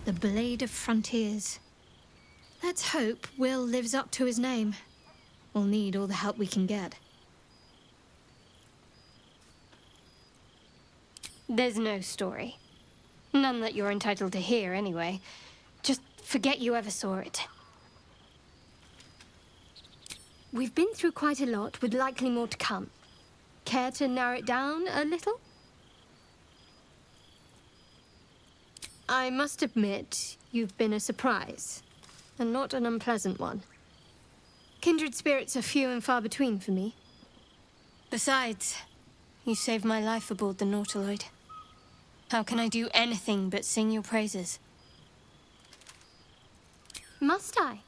The Blade of Frontiers. Let's hope Will lives up to his name. We'll need all the help we can get. There's no story. None that you're entitled to hear, anyway. Just forget you ever saw it. We've been through quite a lot, with likely more to come. Care to narrow it down a little? I must admit, you've been a surprise, and not an unpleasant one. Kindred spirits are few and far between for me. Besides, you saved my life aboard the Nautiloid. How can I do anything but sing your praises? Must I?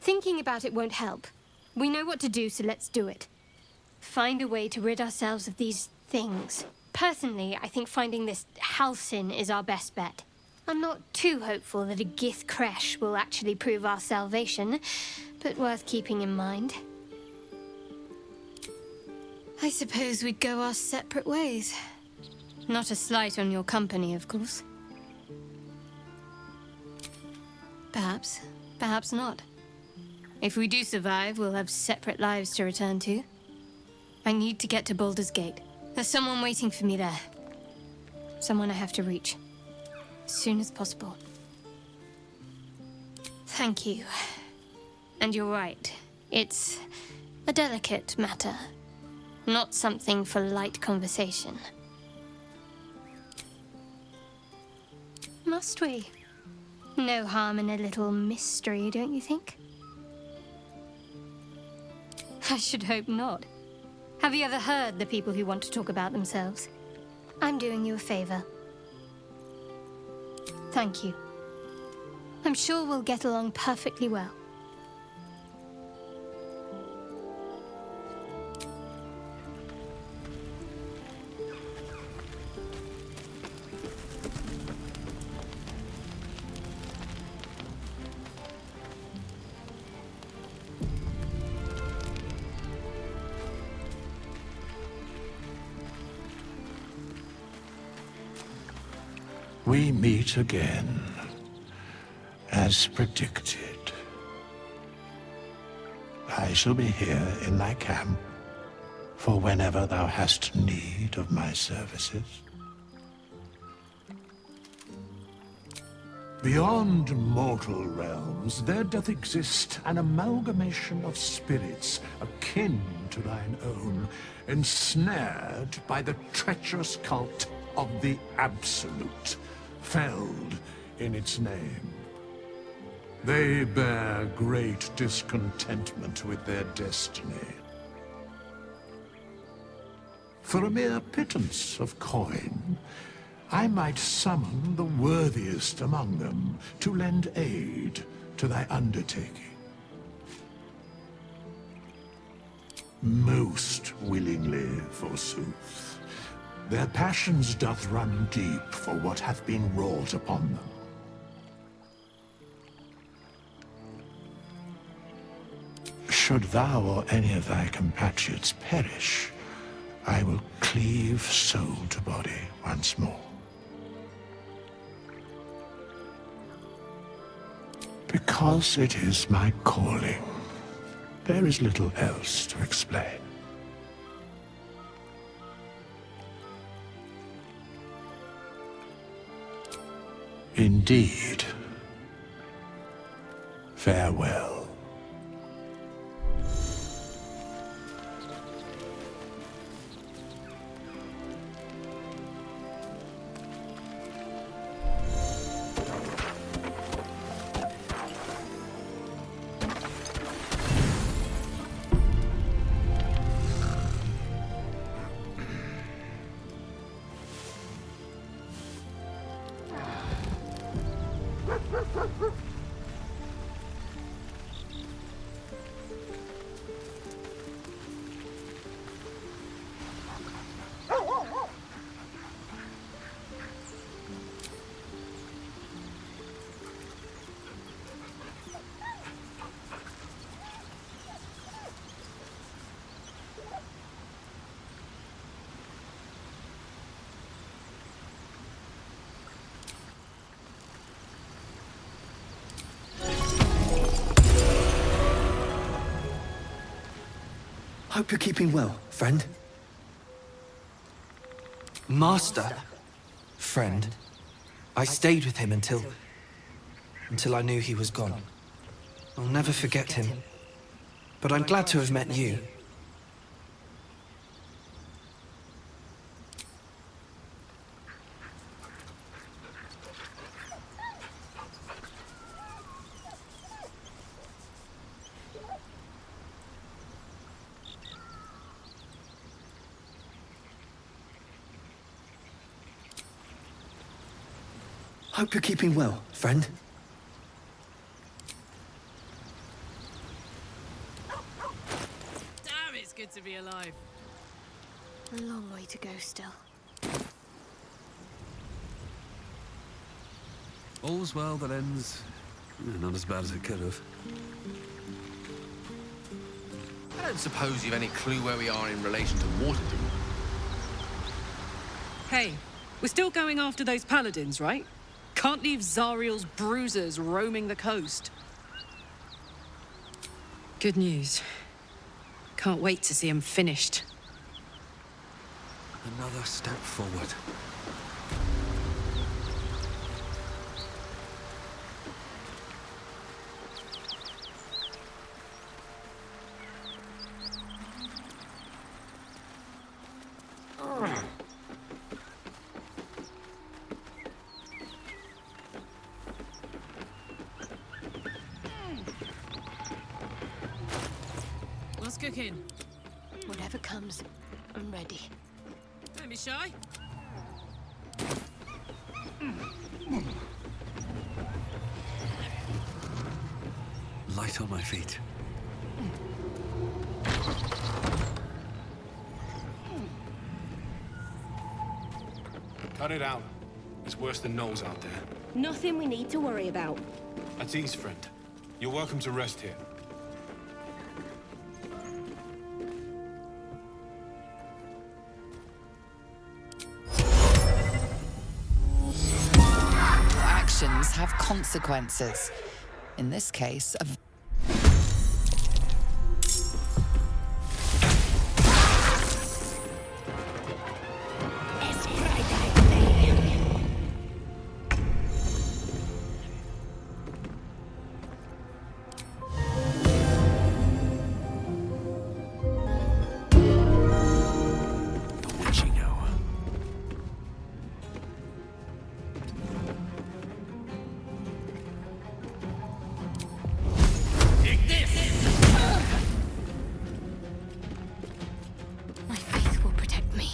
Thinking about it won't help. We know what to do, so let's do it. Find a way to rid ourselves of these things. Personally, I think finding this Halcyon is our best bet. I'm not too hopeful that a Gith crash will actually prove our salvation, but worth keeping in mind. I suppose we'd go our separate ways. Not a slight on your company, of course. Perhaps. Perhaps not. If we do survive, we'll have separate lives to return to. I need to get to Baldur's Gate. There's someone waiting for me there. Someone I have to reach. As soon as possible. Thank you. And you're right. It's a delicate matter. Not something for light conversation. Must we? No harm in a little mystery, don't you think? I should hope not. Have you ever heard the people who want to talk about themselves? I'm doing you a favor. Thank you. I'm sure we'll get along perfectly well. We meet again, as predicted. I shall be here in thy camp, for whenever thou hast need of my services. Beyond mortal realms, there doth exist an amalgamation of spirits akin to thine own, ensnared by the treacherous cult of the Absolute, felled in its name. They bear great discontentment with their destiny. For a mere pittance of coin, I might summon the worthiest among them to lend aid to thy undertaking. Most willingly, forsooth. Their passions doth run deep for what hath been wrought upon them. Should thou or any of thy compatriots perish, I will cleave soul to body once more. Because it is my calling, there is little else to explain. Indeed. Farewell. Hope you're keeping well, friend. Master? Friend. I stayed with him until I knew he was gone. I'll never forget him. But I'm glad to have met you. Hope you're keeping well, friend. Damn, it's good to be alive. A long way to go still. All's well that ends... not as bad as it could have. I don't suppose you've any clue where we are in relation to Waterdeep. Hey, we're still going after those paladins, right? Can't leave Zariel's bruisers roaming the coast. Good news. Can't wait to see him finished. Another step forward. What's cooking? Whatever comes, I'm ready. Don't be shy. Light on my feet. Cut it out. It's worse than Knowles out there. Nothing we need to worry about. At ease, friend. You're welcome to rest here. Actions have consequences. In this case, a witching hour. My faith will protect me.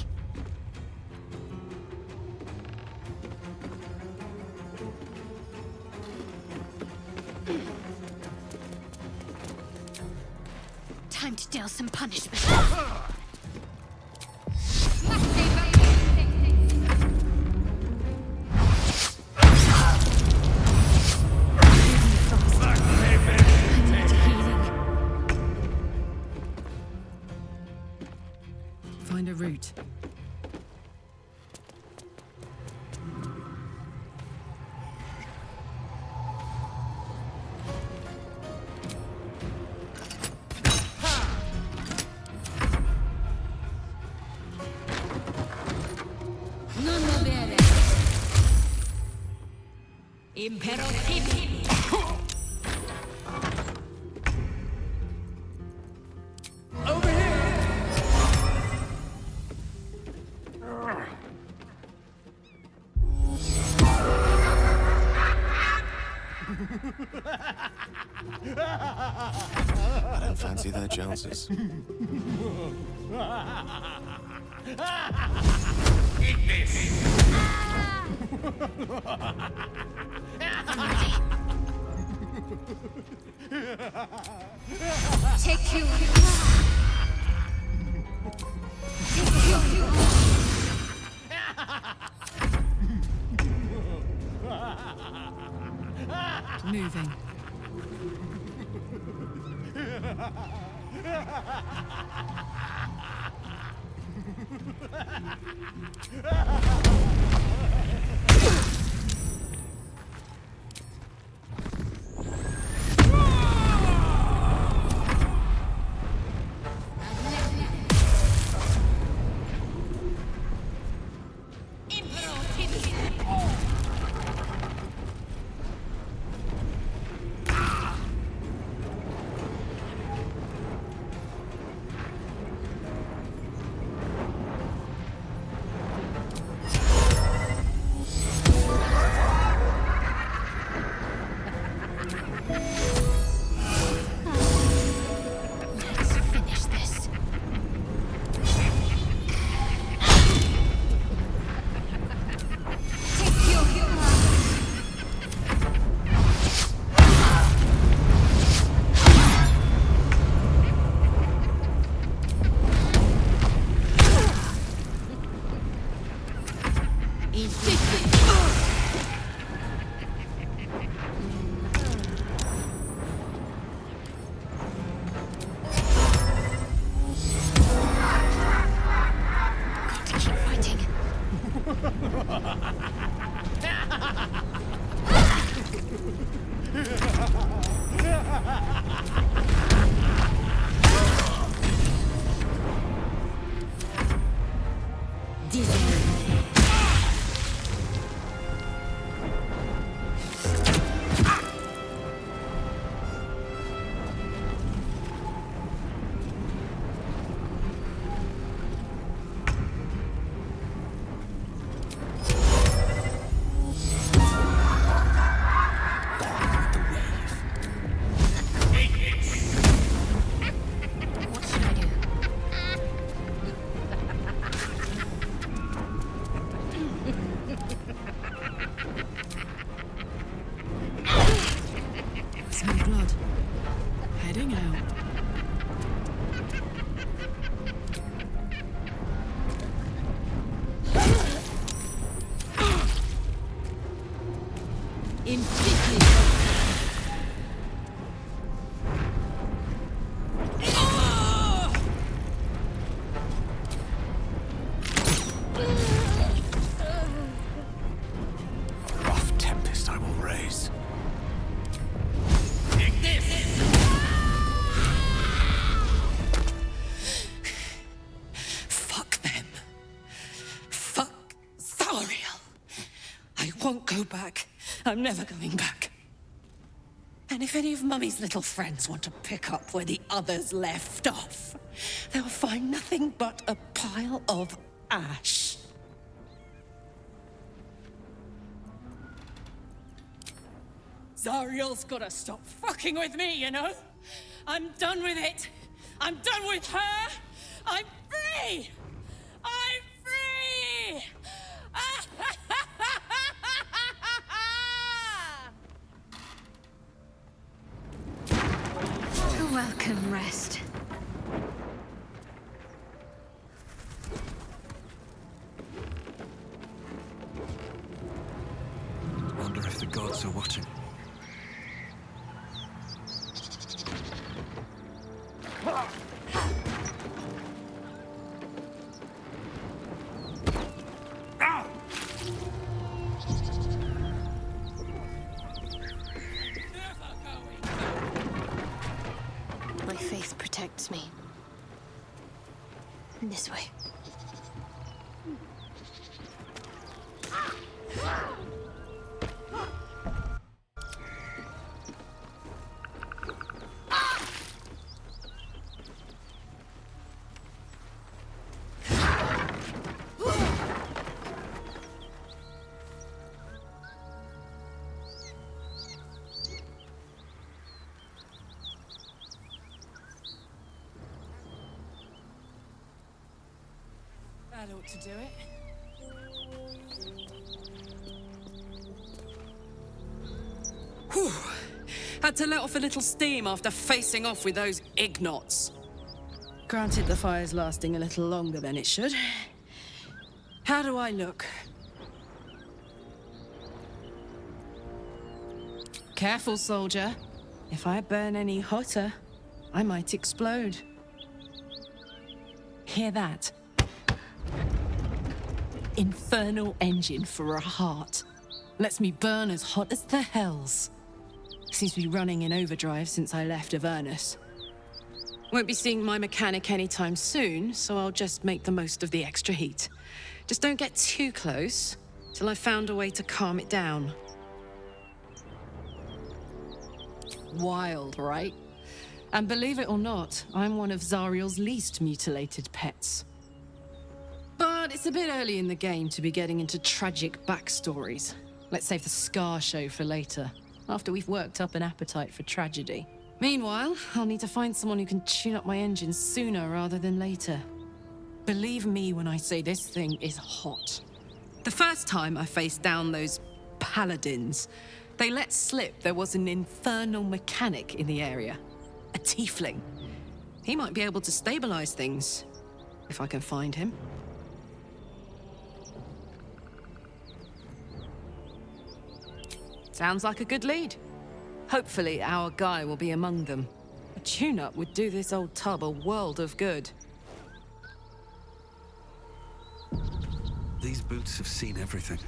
Time to deal some punishment. Find a route. Impero I don't fancy their chances. Eat this! Take you. Moving. What should I do? Smell blood. Heading out. Rough tempest I will raise. Fuck them. Fuck Zariel. I won't go back. I'm never going back. And if any of Mummy's little friends want to pick up where the others left off, they'll find nothing but a pile of ash. Zariel's gotta stop fucking with me, you know? I'm done with it. I'm done with her. I'm free. I'm free. A welcome rest. Wonder if the gods are watching. My faith protects me. This way. That ought to do it. Whew. Had to let off a little steam after facing off with those ignots. Granted, the fire's lasting a little longer than it should. How do I look? Careful, soldier. If I burn any hotter, I might explode. Hear that? Infernal engine for a heart. Lets me burn as hot as the hells. Seems to be running in overdrive since I left Avernus. Won't be seeing my mechanic anytime soon, so I'll just make the most of the extra heat. Just don't get too close, till I've found a way to calm it down. Wild, right? And believe it or not, I'm one of Zariel's least mutilated pets. But it's a bit early in the game to be getting into tragic backstories. Let's save the scar show for later, after we've worked up an appetite for tragedy. Meanwhile, I'll need to find someone who can tune up my engine sooner rather than later. Believe me when I say this thing is hot. The first time I faced down those paladins, they let slip there was an infernal mechanic in the area. A tiefling. He might be able to stabilize things, if I can find him. Sounds like a good lead. Hopefully our guy will be among them. A tune-up would do this old tub a world of good. These boots have seen everything.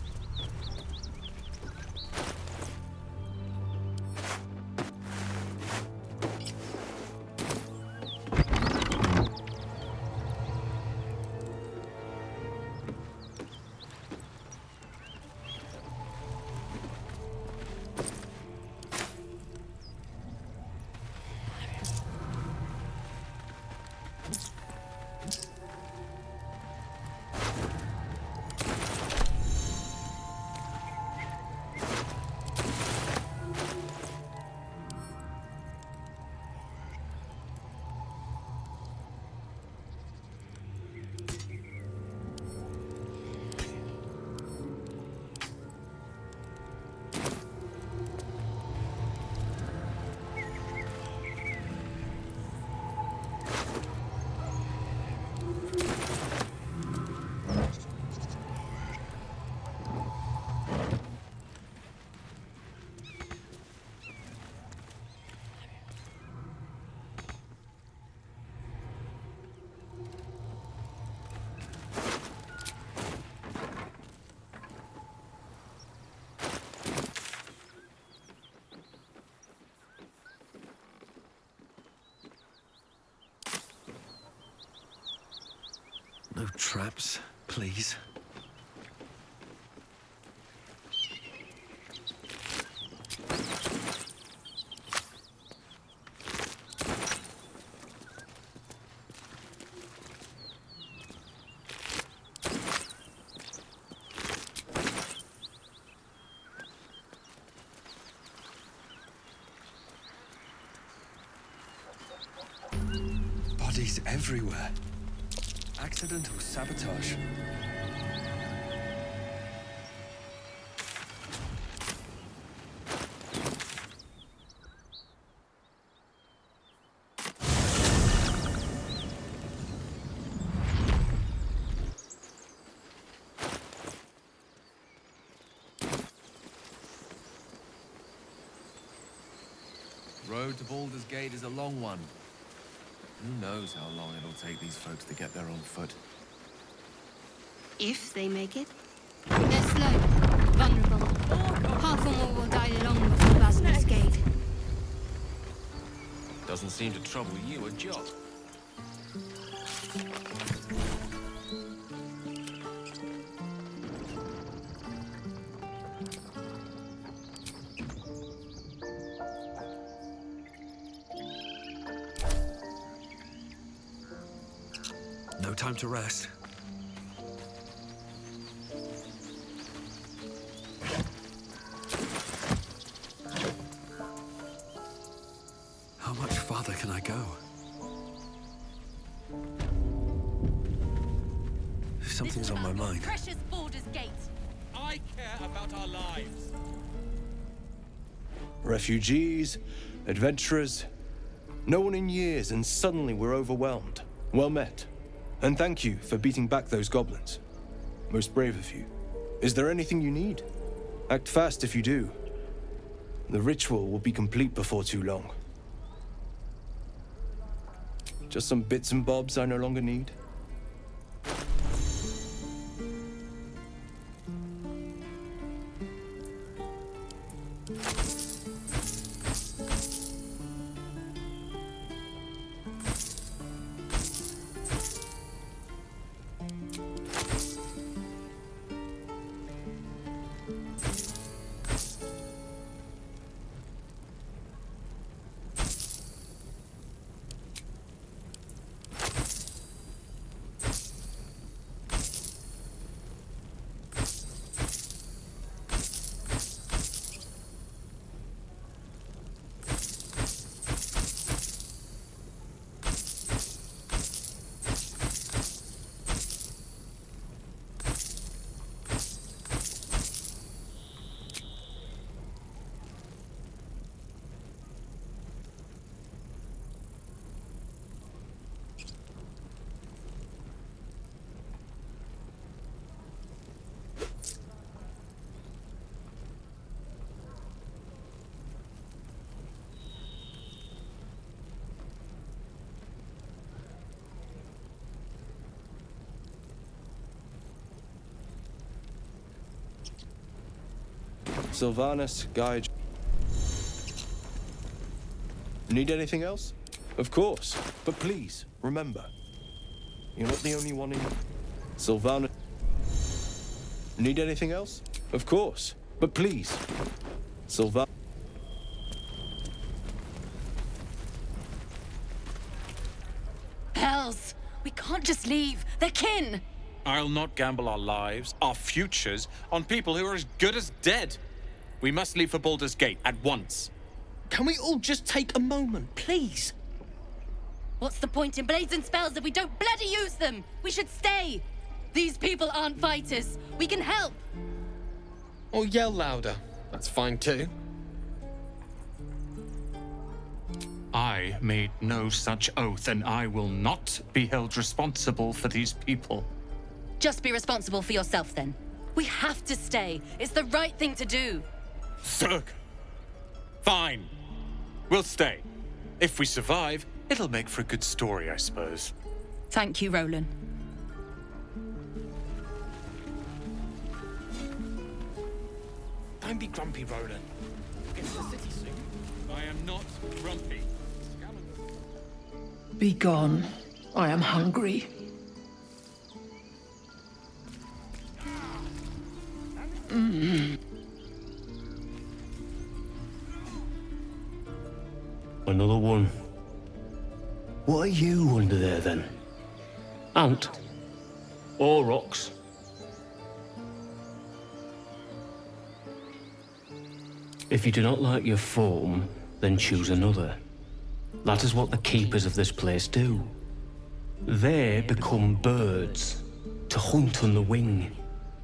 No traps, please. Bodies everywhere. Accidental sabotage. Road to Baldur's Gate is a long one. Who knows how long it'll take these folks to get there on foot. If they make it. They're slow, vulnerable. Half or more will die long before Baldur's Gate. Doesn't seem to trouble you a jot. No time to rest. How much farther can I go? Something's on my mind. Precious Baldur's Gate. I care about our lives. Refugees, adventurers, no one in years, and suddenly we're overwhelmed. Well met. And thank you for beating back those goblins. Most brave of you. Is there anything you need? Act fast if you do. The ritual will be complete before too long. Just some bits and bobs I no longer need? Sylvanus, guide. Need anything else? Of course. But please, remember, you're not the only one in... Sylvanus. Need anything else? Of course. But please, Sylvanus. Hells! We can't just leave. They're kin! I'll not gamble our lives, our futures, on people who are as good as dead. We must leave for Baldur's Gate at once. Can we all just take a moment, please? What's the point in blades and spells if we don't bloody use them? We should stay! These people aren't fighters. We can help! Or yell louder. That's fine too. I made no such oath, and I will not be held responsible for these people. Just be responsible for yourself, then. We have to stay. It's the right thing to do. Zerg. Fine. We'll stay. If we survive, it'll make for a good story, I suppose. Thank you, Roland. Don't be grumpy, Roland. Get to the city soon. I am not grumpy. Be gone. I am hungry. Another one. What are you under there, then? Ant? Or rocks? If you do not like your form, then choose another. That is what the keepers of this place do. They become birds, to hunt on the wing.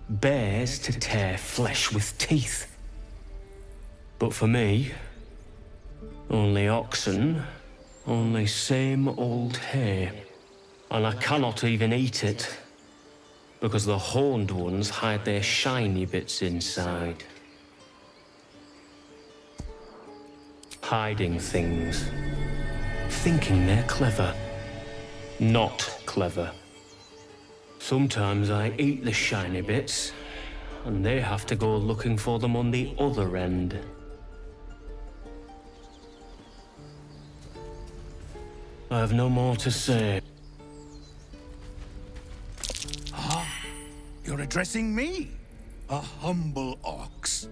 Bears to tear flesh with teeth. But for me, only oxen, only same old hay. And I cannot even eat it, because the horned ones hide their shiny bits inside. Hiding things. Thinking they're clever. Not clever. Sometimes I eat the shiny bits, and they have to go looking for them on the other end. I have no more to say. Ah, you're addressing me, a humble ox.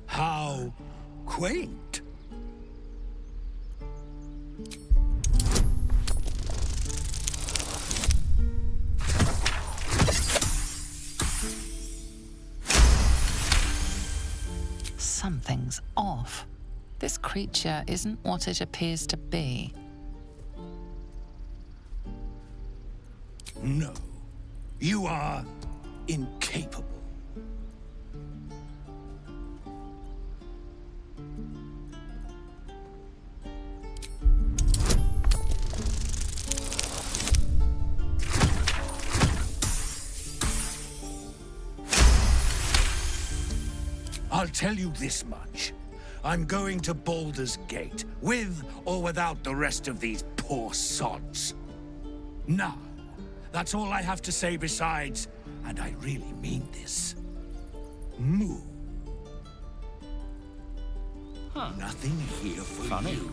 How quaint. Something's off. This creature isn't what it appears to be. No, you are incapable. I'll tell you this much. I'm going to Baldur's Gate, with or without the rest of these poor sods. Now, that's all I have to say besides, and I really mean this. Moo. Nothing here for you.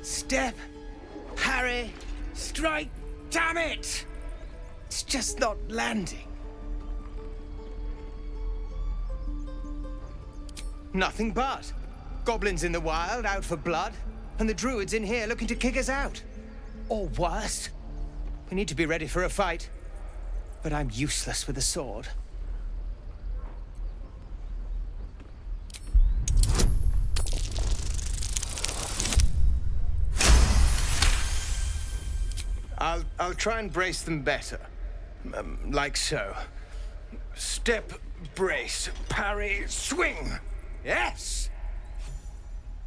Step, parry, strike, damn it! It's just not landing. Nothing but. Goblins in the wild, out for blood, and the druids in here looking to kick us out. Or worse. We need to be ready for a fight. But I'm useless with a sword. I'll try and brace them better. Like so. Step, brace, parry, swing. Yes!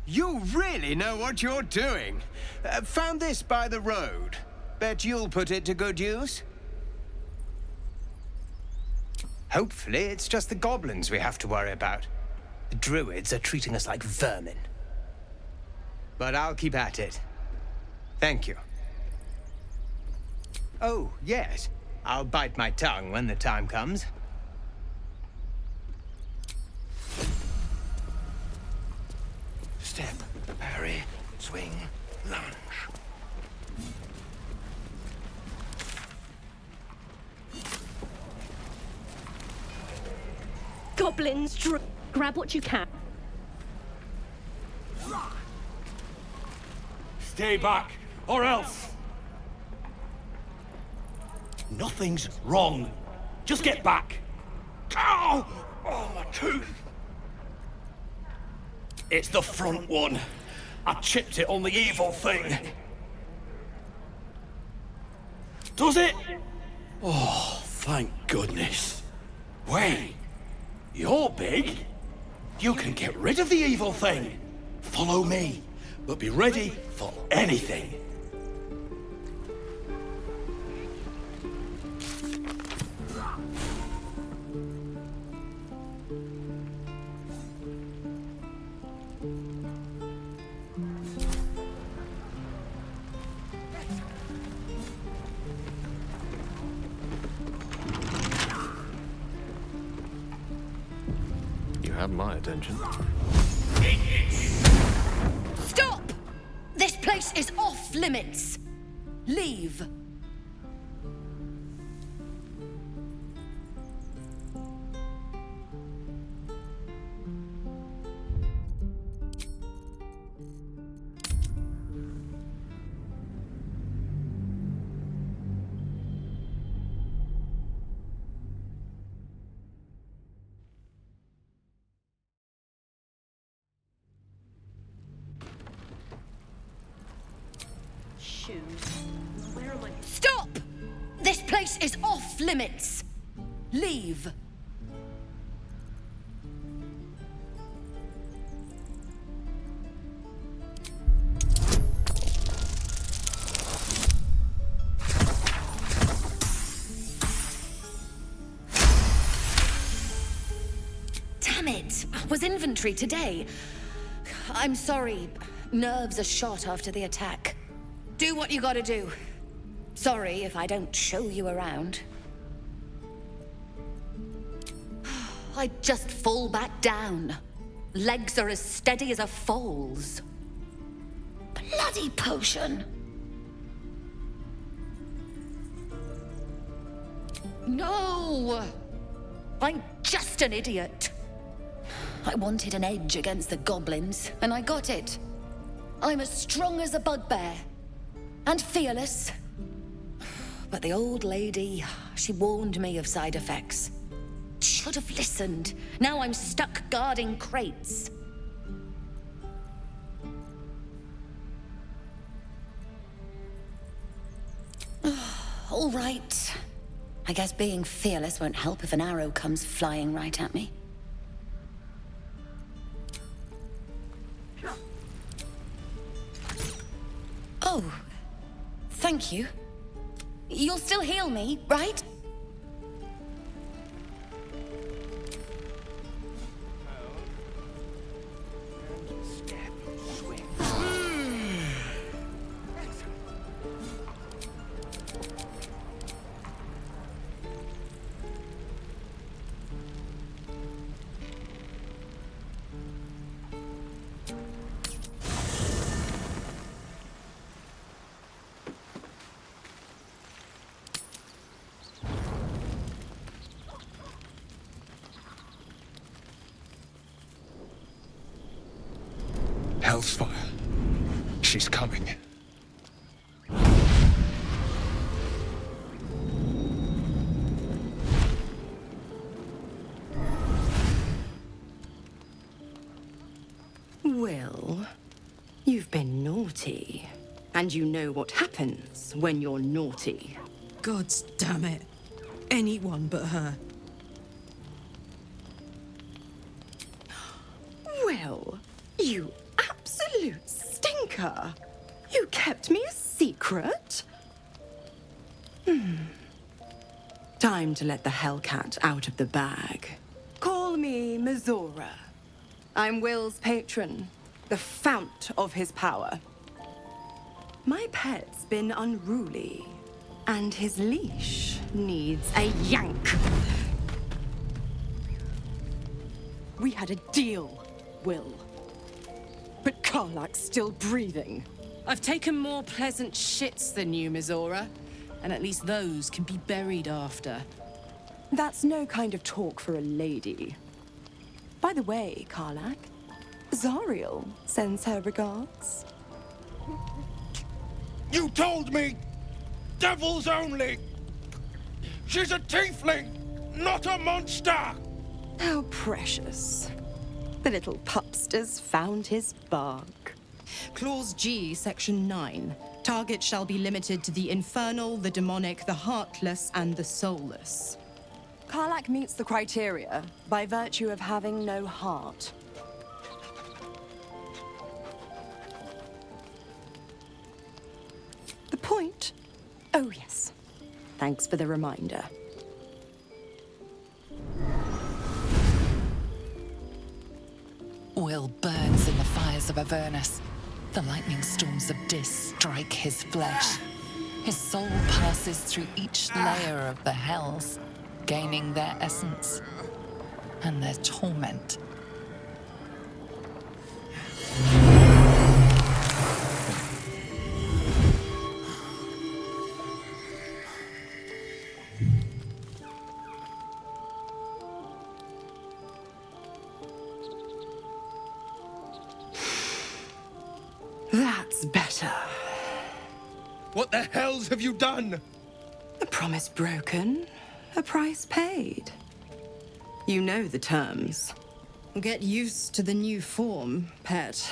You really know what you're doing. Found this by the road. Bet you'll put it to good use. Hopefully, it's just the goblins we have to worry about. The druids are treating us like vermin. but I'll keep at it. Thank you. Oh, yes. I'll bite my tongue when the time comes. Step, parry, swing, lunge. Goblins, grab what you can. Stay back, or else! Nothing's wrong. Just get back. Ow! Oh, my tooth! It's the front one. I chipped it on the evil thing. Does it? Oh, thank goodness. Wait, you're big. You can get rid of the evil thing. Follow me, but be ready for anything. You have my attention. Stop! This place is off limits. Leave. Where am I? Stop! This place is off limits. Leave. Damn it! Was inventory today? I'm sorry. Nerves are shot after the attack. Do what you gotta do. Sorry if I don't show you around. I just fall back down. Legs are as steady as a foal's. Bloody potion! No! I'm just an idiot. I wanted an edge against the goblins, and I got it. I'm as strong as a bugbear. And fearless. But the old lady, she warned me of side effects. Should have listened. Now I'm stuck guarding crates. All right. I guess being fearless won't help if an arrow comes flying right at me. Oh. Thank you. You'll still heal me, right? Hellsfire. She's coming. Well, you've been naughty. And you know what happens when you're naughty. Gods damn it. Anyone but her. Well, you absolute stinker. You kept me a secret? Time to let the Hellcat out of the bag. Call me Mizora. I'm Will's patron, the fount of his power. My pet's been unruly, and his leash needs a yank. We had a deal, Will. But Karlak's still breathing. I've taken more pleasant shits than you, Mizora. And at least those can be buried after. That's no kind of talk for a lady. By the way, Karlak, Zariel sends her regards. You told me! Devils only! She's a tiefling, not a monster! How precious. The little pupster's found his bark. Clause G, Section 9. Target shall be limited to the infernal, the demonic, the heartless, and the soulless. Karlak meets the criteria by virtue of having no heart. The point? Oh, yes. Thanks for the reminder. Will burns in the fires of Avernus. The lightning storms of Dis strike his flesh. His soul passes through each layer of the hells, gaining their essence and their torment. That's better. What the hells have you done? A promise broken, a price paid. You know the terms. Get used to the new form, pet.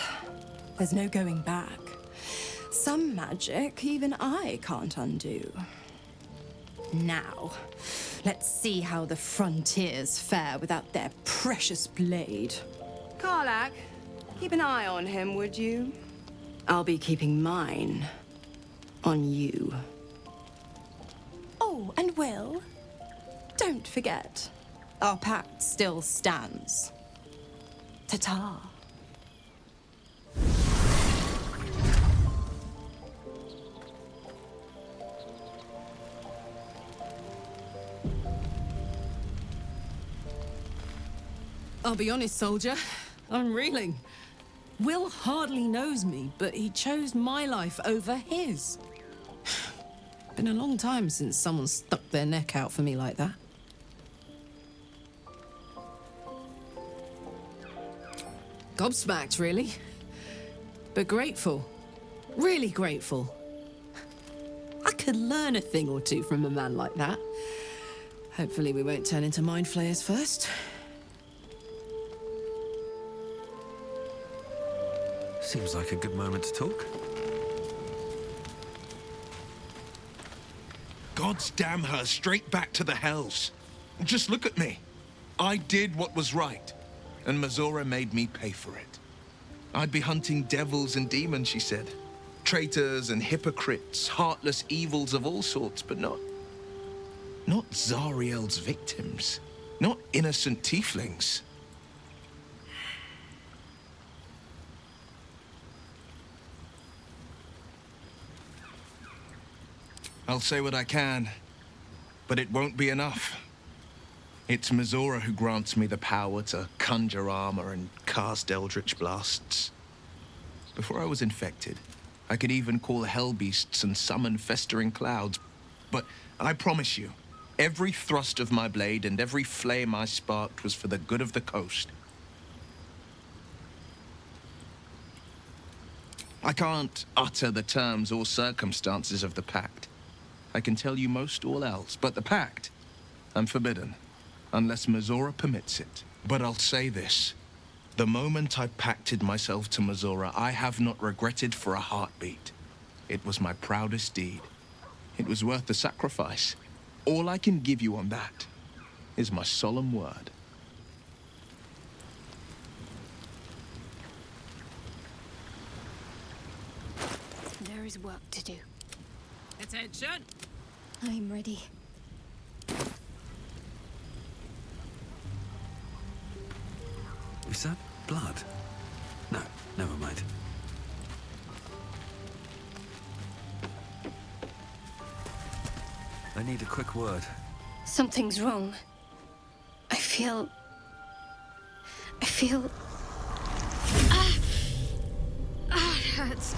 There's no going back. Some magic even I can't undo. Now, let's see how the frontiers fare without their precious blade. Karlak, keep an eye on him, would you? I'll be keeping mine on you. Oh, and Will, don't forget, our pact still stands. Ta-ta. I'll be honest, soldier. I'm reeling. Will hardly knows me, but he chose my life over his. Been a long time since someone stuck their neck out for me like that. Gobsmacked, really. But grateful. Really grateful. I could learn a thing or two from a man like that. Hopefully we won't turn into mind flayers first. Seems like a good moment to talk. God's damn her, straight back to the hells. Just look at me. I did what was right, and Mizora made me pay for it. I'd be hunting devils and demons, she said. Traitors and hypocrites, heartless evils of all sorts, but not Zariel's victims. Not innocent tieflings. I'll say what I can, but it won't be enough. It's Mizora who grants me the power to conjure armor and cast eldritch blasts. Before I was infected, I could even call hell beasts and summon festering clouds. But I promise you, every thrust of my blade and every flame I sparked was for the good of the coast. I can't utter the terms or circumstances of the pact. I can tell you most all else, but the pact, I'm forbidden, unless Mizora permits it. But I'll say this. The moment I pacted myself to Mizora, I have not regretted for a heartbeat. It was my proudest deed. It was worth the sacrifice. All I can give you on that is my solemn word. There is work to do. Attention! I'm ready. Is that blood? No, never mind. I need a quick word. Something's wrong. I feel... It hurts.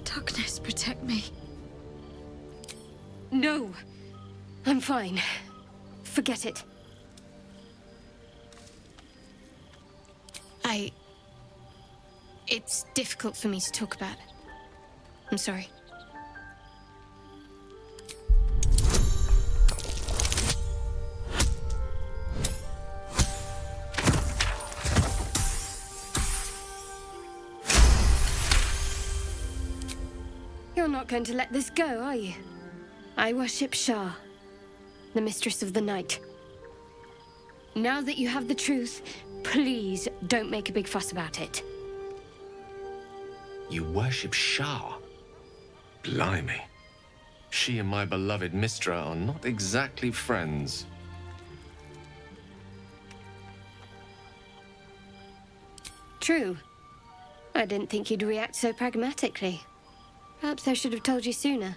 Darkness, protect me. No! I'm fine. Forget it. It's difficult for me to talk about. I'm sorry. You're not going to let this go, are you? I worship Shah, the Mistress of the Night. Now that you have the truth, please don't make a big fuss about it. You worship Shah? Blimey. She and my beloved Mistra are not exactly friends. True. I didn't think you'd react so pragmatically. Perhaps I should have told you sooner.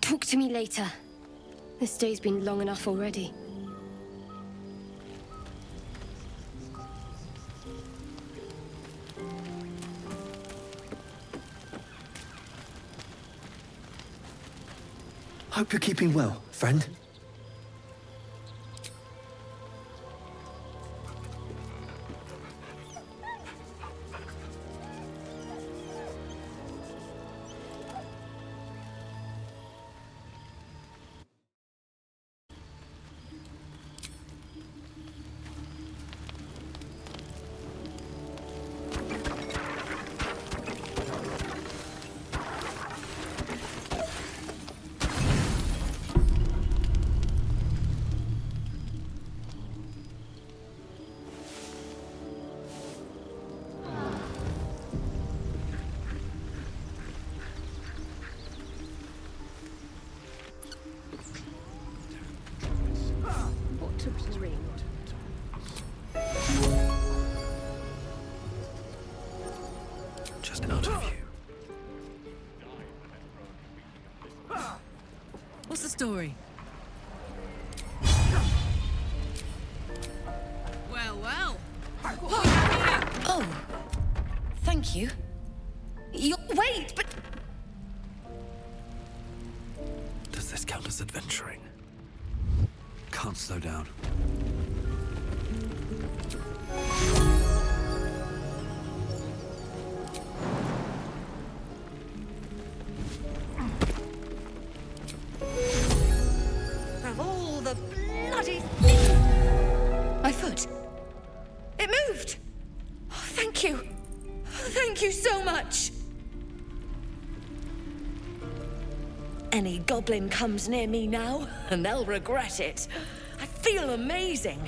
Talk to me later. This day's been long enough already. Hope you're keeping well, friend. What to bring? Just out of view. What's the story? Well, well. Oh, thank you. Wait, but... Does this count as adventuring? Can't slow down. Of all the bloody... My foot. It moved. Oh, thank you. Thank you so much. Any goblin comes near me now, and they'll regret it. I feel amazing.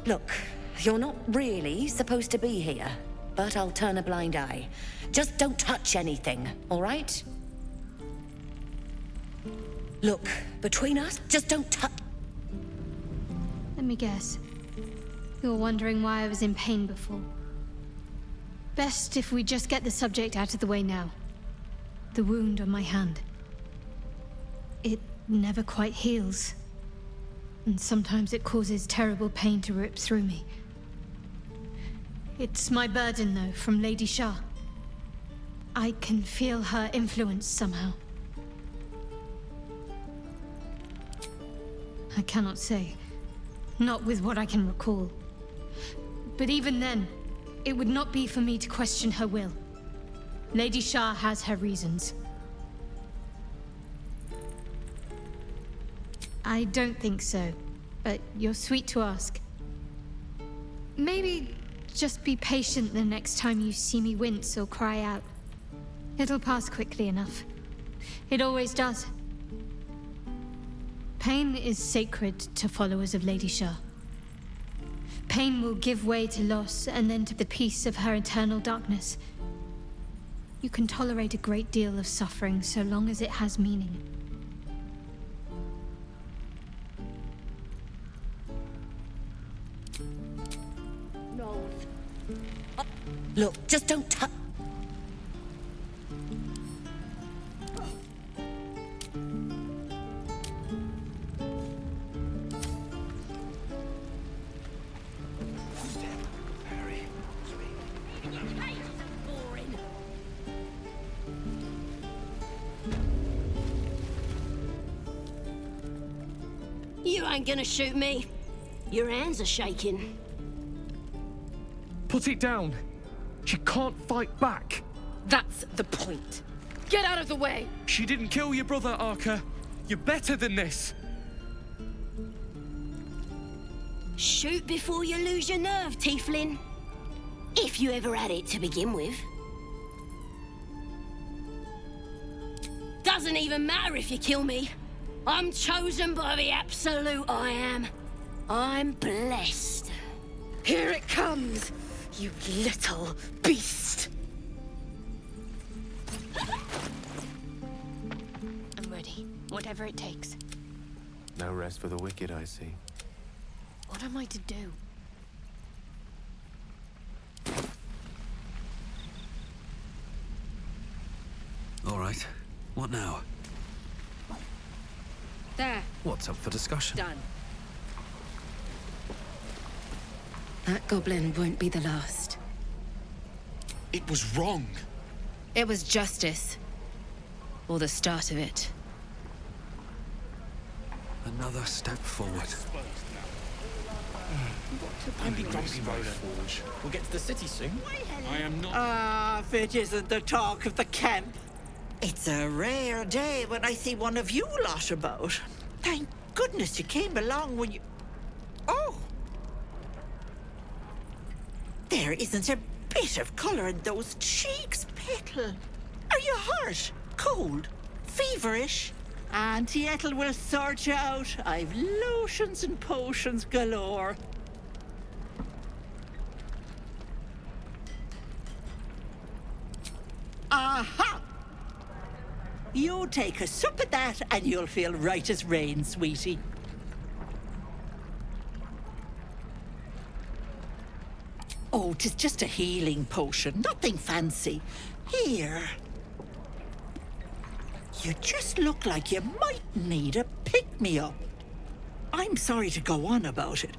Look, you're not really supposed to be here, but I'll turn a blind eye. Just don't touch anything, all right? Look, between us, just don't touch... Let me guess. You're wondering why I was in pain before. Best if we just get the subject out of the way now. The wound on my hand. It never quite heals. And sometimes it causes terrible pain to rip through me. It's my burden, though, from Lady Shah. I can feel her influence somehow. I cannot say. Not with what I can recall. But even then, it would not be for me to question her will. Lady Shah has her reasons. I don't think so, but you're sweet to ask. Maybe just be patient the next time you see me wince or cry out. It'll pass quickly enough. It always does. Pain is sacred to followers of Lady Shah. Pain will give way to loss and then to the peace of her eternal darkness. You can tolerate a great deal of suffering so long as it has meaning. Look, just don't touch... You ain't gonna shoot me. Your hands are shaking. Put it down. She can't fight back. That's the point. Get out of the way! She didn't kill your brother, Arca. You're better than this. Shoot before you lose your nerve, Tieflin. If you ever had it to begin with. Doesn't even matter if you kill me. I'm chosen by the Absolute, I am. I'm blessed. Here it comes, you little beast. I'm ready. Whatever it takes. No rest for the wicked, I see. What am I to do? All right. What now? There. What's up for discussion? Done. That goblin won't be the last. It was wrong. It was justice. Or the start of it. Another step forward. I'm the grumpy road forge. We'll get to the city soon. I am not. Ah, if it isn't the talk of the camp. It's a rare day when I see one of you lot about. Thank goodness you came along when you... Oh! There isn't a bit of colour in those cheeks, Petal. Are you hurt? Cold? Feverish? Auntie Ethel will sort you out. I've lotions and potions galore. Aha! You take a sup at that and you'll feel right as rain, sweetie. Oh, 'tis just a healing potion, nothing fancy. Here. You just look like you might need a pick-me-up. I'm sorry to go on about it,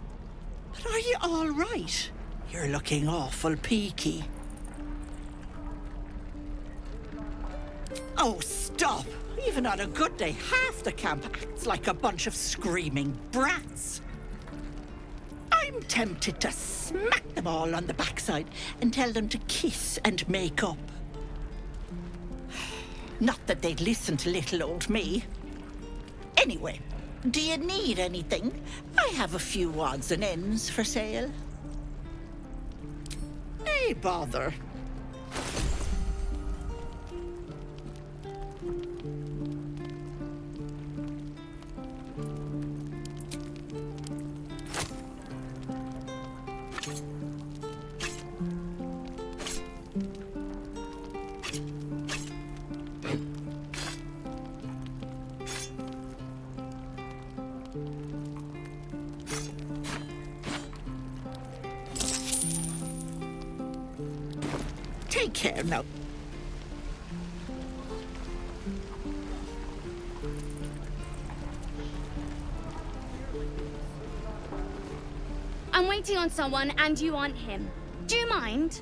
but are you all right? You're looking awful peaky. Oh, stop! Even on a good day, half the camp acts like a bunch of screaming brats. I'm tempted to smack them all on the backside and tell them to kiss and make up. Not that they'd listen to little old me. Anyway, do you need anything? I have a few odds and ends for sale. Nay, bother. Take care now. I'm waiting on someone and you aren't him. Do you mind?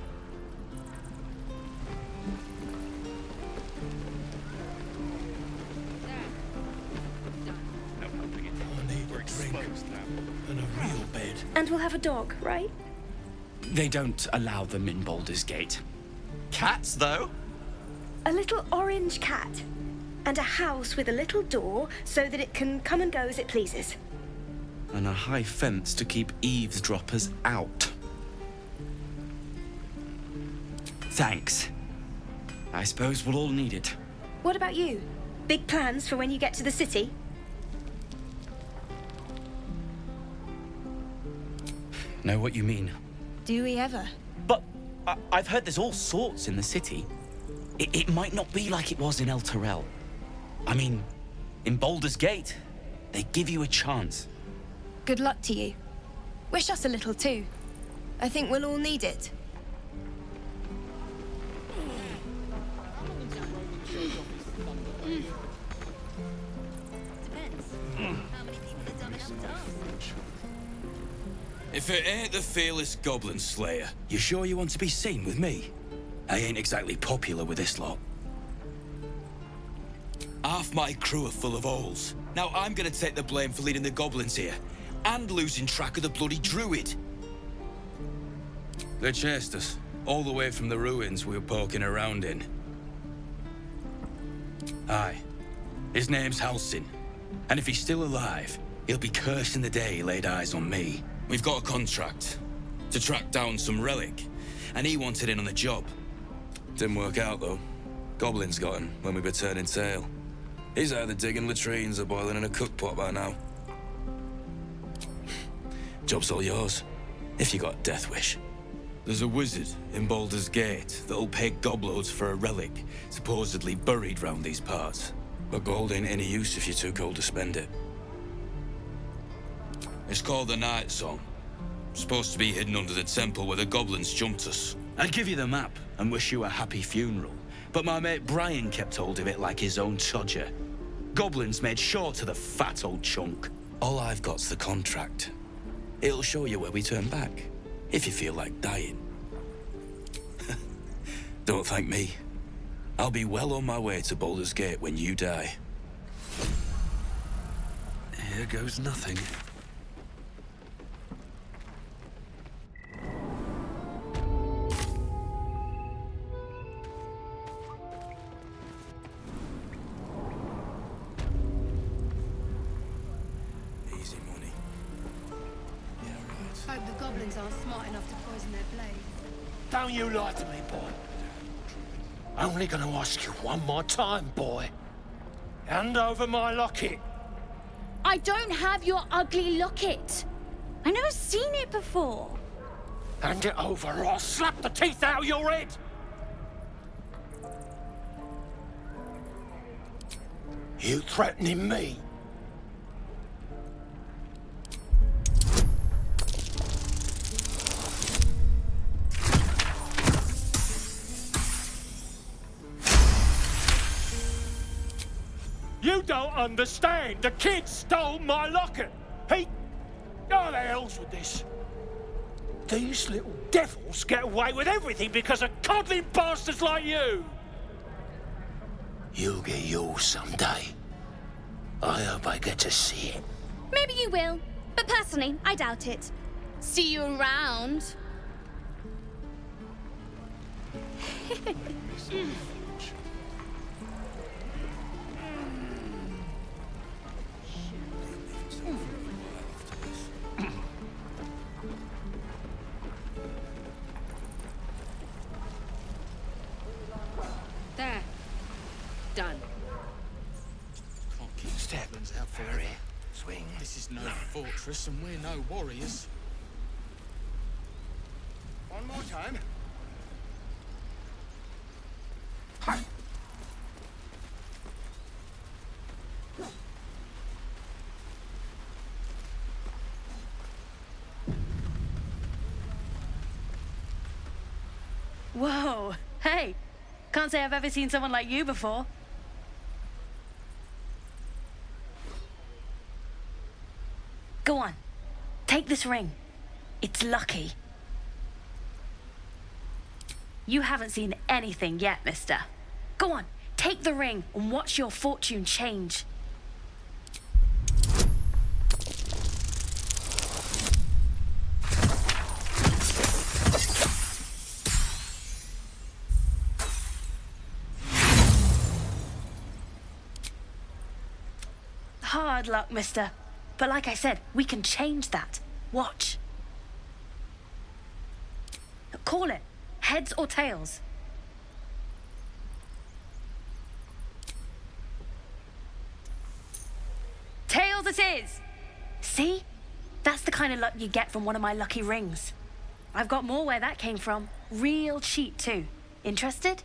And a real bed. And we'll have a dog, right? They don't allow them in Baldur's Gate. Cats, though? A little orange cat. And a house with a little door so that it can come and go as it pleases. And a high fence to keep eavesdroppers out. Thanks. I suppose we'll all need it. What about you? Big plans for when you get to the city? Know what you mean. Do we ever? But I've heard there's all sorts in the city. It might not be like it was in El Terrell. I mean, in Baldur's Gate, they give you a chance. Good luck to you. Wish us a little too. I think we'll all need it. If it ain't the fearless Goblin Slayer, you sure you want to be seen with me? I ain't exactly popular with this lot. Half my crew are full of holes. Now I'm gonna take the blame for leading the goblins here, and losing track of the bloody druid. They chased us, all the way from the ruins we were poking around in. Aye. His name's Halsin, and if he's still alive, he'll be cursing the day he laid eyes on me. We've got a contract to track down some relic, and he wanted in on the job. Didn't work out, though. Goblins got him when we were turning tail. He's either digging latrines or boiling in a cookpot by now. Job's all yours, if you got a death wish. There's a wizard in Baldur's Gate that'll pay gobloads for a relic supposedly buried round these parts. But gold ain't any use if you're too cold to spend it. It's called the Night Song. Supposed to be hidden under the temple where the goblins jumped us. I'd give you the map and wish you a happy funeral, but my mate Brian kept hold of it like his own Todger. Goblins made sure to the fat old chunk. All I've got's the contract. It'll show you where we turn back, if you feel like dying. Don't thank me. I'll be well on my way to Baldur's Gate when you die. Here goes nothing. Easy money. Yeah, right. Hope the goblins aren't smart enough to poison their blade. Don't you lie to me, boy. Only gonna ask you one more time, boy. Hand over my locket. I don't have your ugly locket. I've never seen it before. Hand it over or I'll slap the teeth out of your head. You threatening me? You don't understand. The kid stole my locket. He... Oh, the hell's with this? These little devils get away with everything because of coddling bastards like you. You'll get yours someday. I hope I get to see it. Maybe you will, but personally, I doubt it. See you around. There. Done. Can't keep Stebbins out forever. Swing. This is no fortress, and we're no warriors. One more time. Whoa. Hey. Can't say I've ever seen someone like you before. Go on. Take this ring. It's lucky. You haven't seen anything yet, mister. Go on. Take the ring and watch your fortune change. Hard luck, mister. But like I said, we can change that. Watch. Call it. Heads or tails. Tails it is! See? That's the kind of luck you get from one of my lucky rings. I've got more where that came from. Real cheap, too. Interested?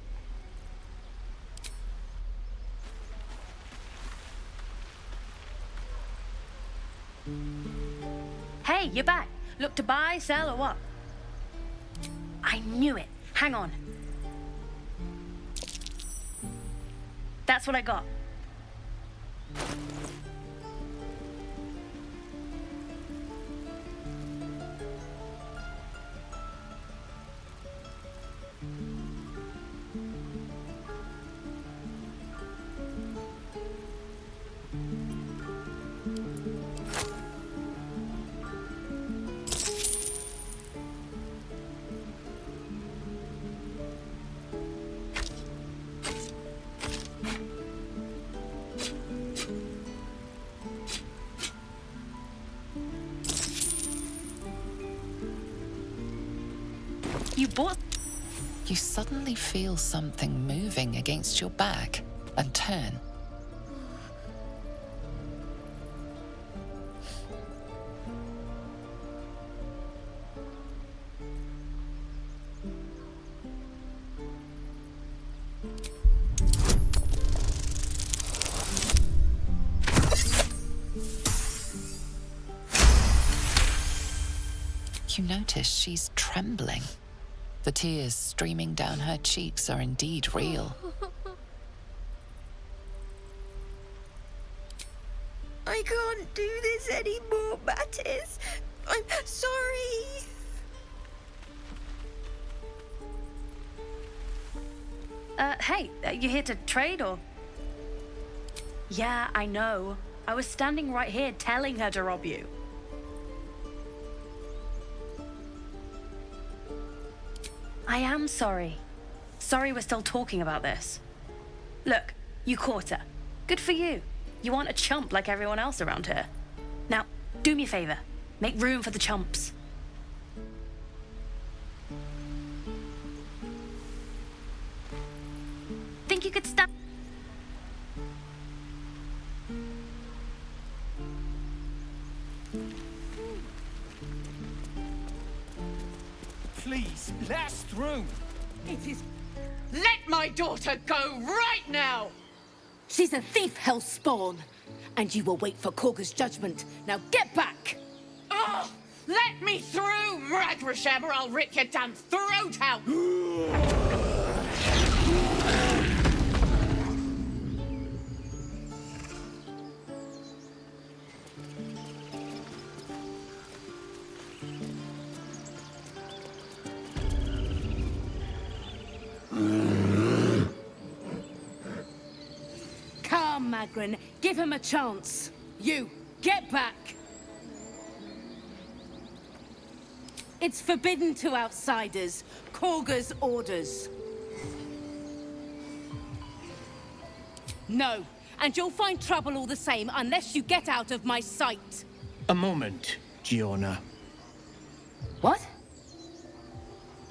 Hey, you're back. Look to buy, sell, or what? I knew it. Hang on. That's what I got. You bought... You suddenly feel something moving against your back and turn. You notice she's trembling. The tears streaming down her cheeks are indeed real. I can't do this anymore, Mattis. I'm sorry. Hey, you here to trade or? Yeah, I know. I was standing right here telling her to rob you. I am sorry. Sorry we're still talking about this. Look, you caught her. Good for you. You aren't a chump like everyone else around here. Now, do me a favor. Make room for the chumps. Think you could stop? Please, let us through. It is... Let my daughter go right now! She's a thief, hellspawn. And you will wait for Korga's judgment. Now get back! Oh! Let me through, Mragrasham, or I'll rip your damn throat out! Come, Magrin, give him a chance. You, get back! It's forbidden to outsiders. Korga's orders. No, and you'll find trouble all the same unless you get out of my sight. A moment, Giona. What?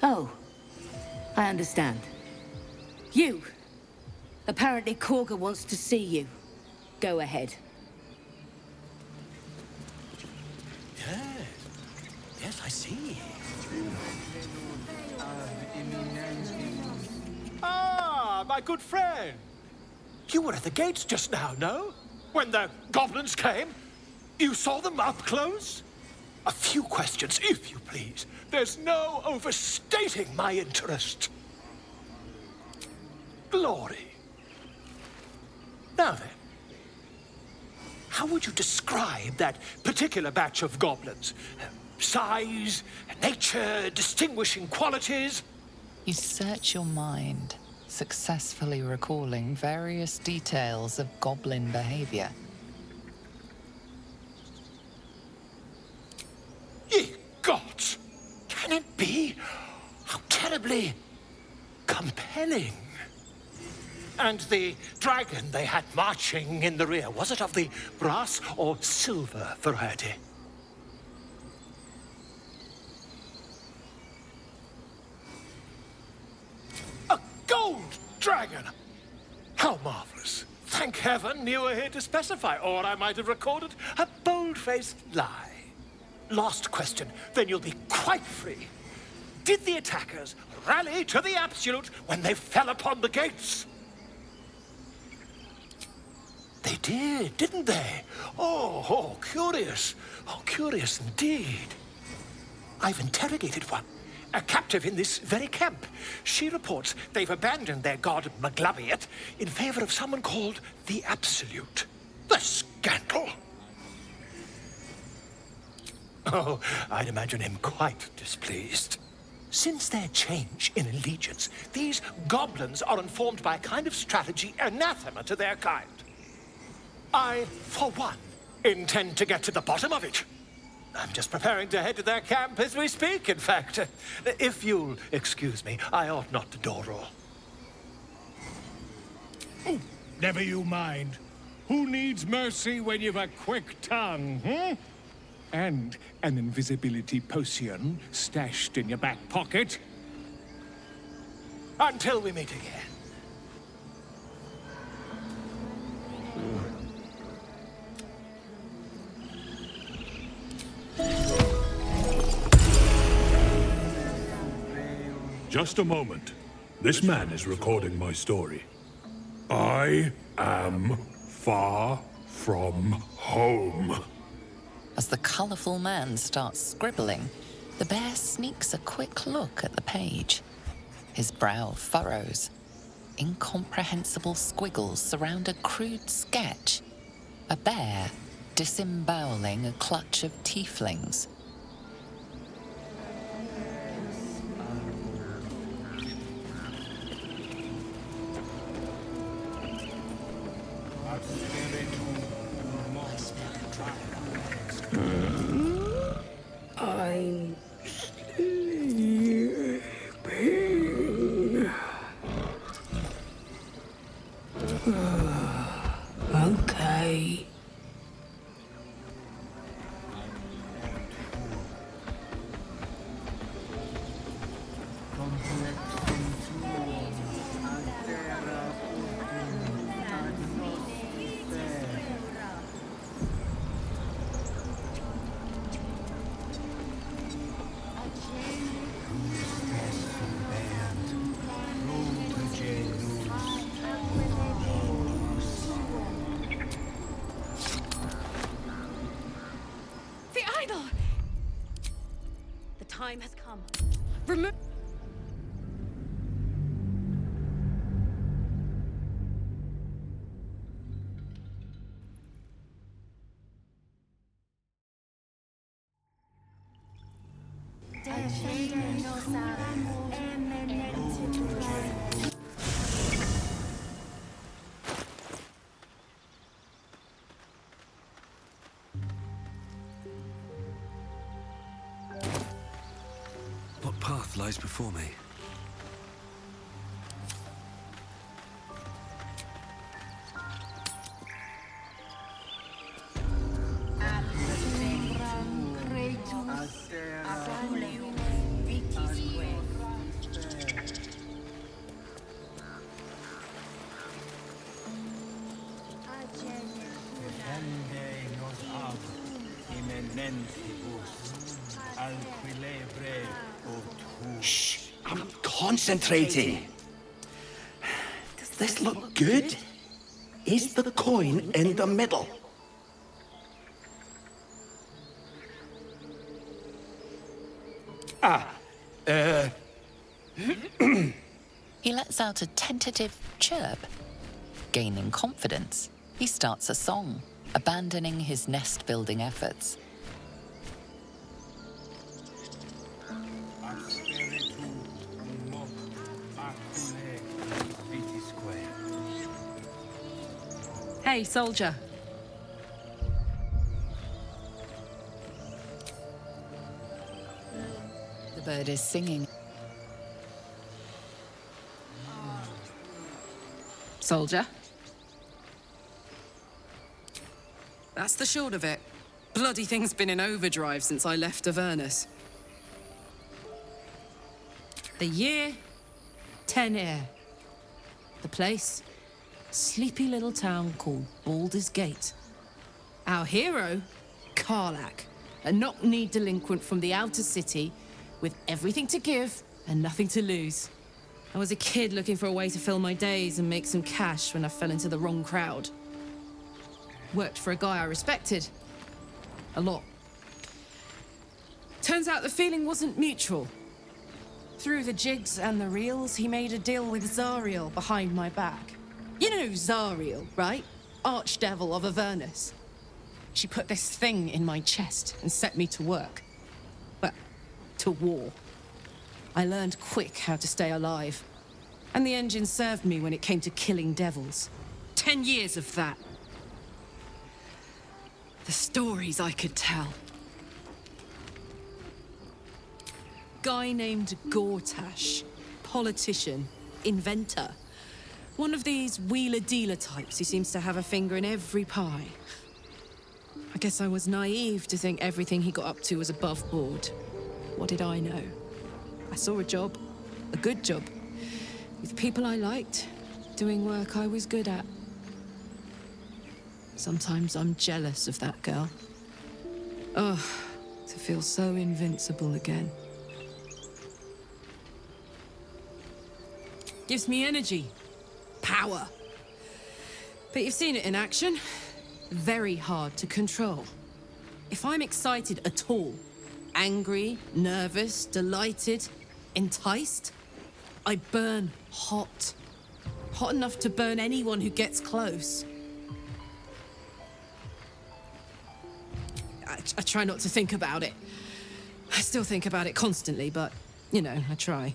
Oh, I understand. You. Apparently Korga wants to see you. Go ahead. Yes, I see. Ah, my good friend. You were at the gates just now, no? When the goblins came? You saw them up close? A few questions, if you please. There's no overstating my interest. Glory. Now then, how would you describe that particular batch of goblins? Size, nature, distinguishing qualities? You search your mind, successfully recalling various details of goblin behavior. Ye gods! Can it be? How terribly compelling. And the dragon they had marching in the rear, was it of the brass or silver variety? A gold dragon! How marvelous. Thank heaven you were here to specify, or I might have recorded a bold-faced lie. Last question, then you'll be quite free. Did the attackers rally to the absolute when they fell upon the gates? They did, didn't they? Oh, curious. Oh, curious indeed. I've interrogated one, a captive in this very camp. She reports they've abandoned their god Maglabiet in favor of someone called the Absolute. The scandal! Oh, I'd imagine him quite displeased. Since their change in allegiance, these goblins are informed by a kind of strategy anathema to their kind. I, for one, intend to get to the bottom of it. I'm just preparing to head to their camp as we speak, in fact. If you'll excuse me, I ought not to door roll. Oh, never you mind. Who needs mercy when you've a quick tongue, hmm? And an invisibility potion stashed in your back pocket. Until we meet again. Just a moment. This man is recording my story. I am far from home. As the colourful man starts scribbling, the bear sneaks a quick look at the page. His brow furrows. Incomprehensible squiggles surround a crude sketch. A bear disemboweling a clutch of tieflings. I'm sleeping. Okay. The time has come. Remove. What path lies before me? Shh! I'm concentrating. Does this look good? Is the coin in the middle? He lets out a tentative chirp. Gaining confidence, he starts a song, abandoning his nest-building efforts. Hey, soldier. The bird is singing. Soldier. That's the short of it. Bloody thing's been in overdrive since I left Avernus. The year, 10 air. The place, sleepy little town called Baldurs Gate. Our hero, Karlach, a knock-kneed delinquent from the outer city with everything to give and nothing to lose. I was a kid looking for a way to fill my days and make some cash when I fell into the wrong crowd. Worked for a guy I respected. A lot. Turns out the feeling wasn't mutual. Through the jigs and the reels, he made a deal with Zariel behind my back. You know Zariel, right? Archdevil of Avernus. She put this thing in my chest and set me to work. Well, to war. I learned quick how to stay alive. And the engine served me when it came to killing devils. 10 years of that. The stories I could tell. Guy named Gortash. Politician. Inventor. One of these wheeler-dealer types who seems to have a finger in every pie. I guess I was naive to think everything he got up to was above board. What did I know? I saw a job. A good job. with people I liked, doing work I was good at. Sometimes I'm jealous of that girl. Oh, to feel so invincible again. Gives me energy, power. But you've seen it in action. Very hard to control. If I'm excited at all, angry, nervous, delighted, enticed, I burn hot. Hot enough to burn anyone who gets close. I try not to think about it. I still think about it constantly, but, you know, I try.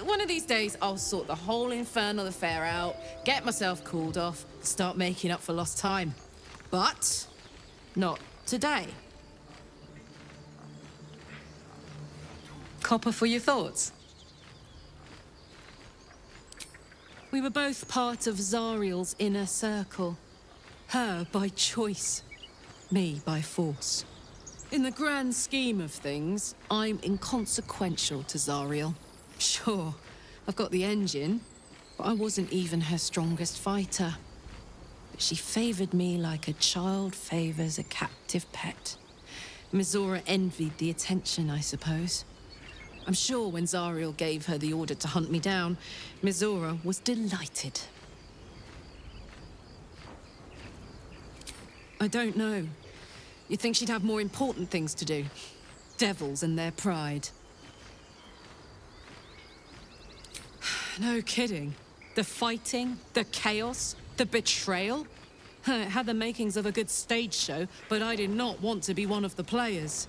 One of these days, I'll sort the whole infernal affair out, get myself cooled off, start making up for lost time. But not today. Copper for your thoughts? We were both part of Zariel's inner circle. Her by choice, me by force. In the grand scheme of things, I'm inconsequential to Zariel. Sure, I've got the engine, but I wasn't even her strongest fighter. But she favored me like a child favors a captive pet. Mizora envied the attention, I suppose. I'm sure when Zariel gave her the order to hunt me down, Mizora was delighted. I don't know. You'd think she'd have more important things to do. Devils and their pride. No kidding. The fighting, the chaos, the betrayal. It had the makings of a good stage show, but I did not want to be one of the players.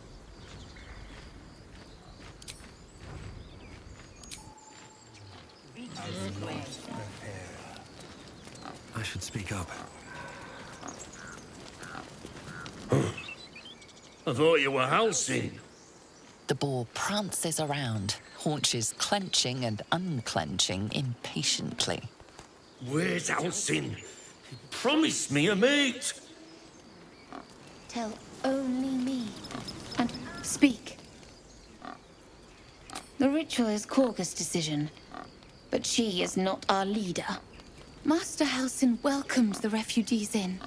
I should speak up. I thought you were Halcyon. The boar prances around, haunches clenching and unclenching impatiently. Where's Halcyon? He promised me a mate. Tell only me. And speak. The ritual is Korga's decision, but she is not our leader. Master Halcyon welcomed the refugees in.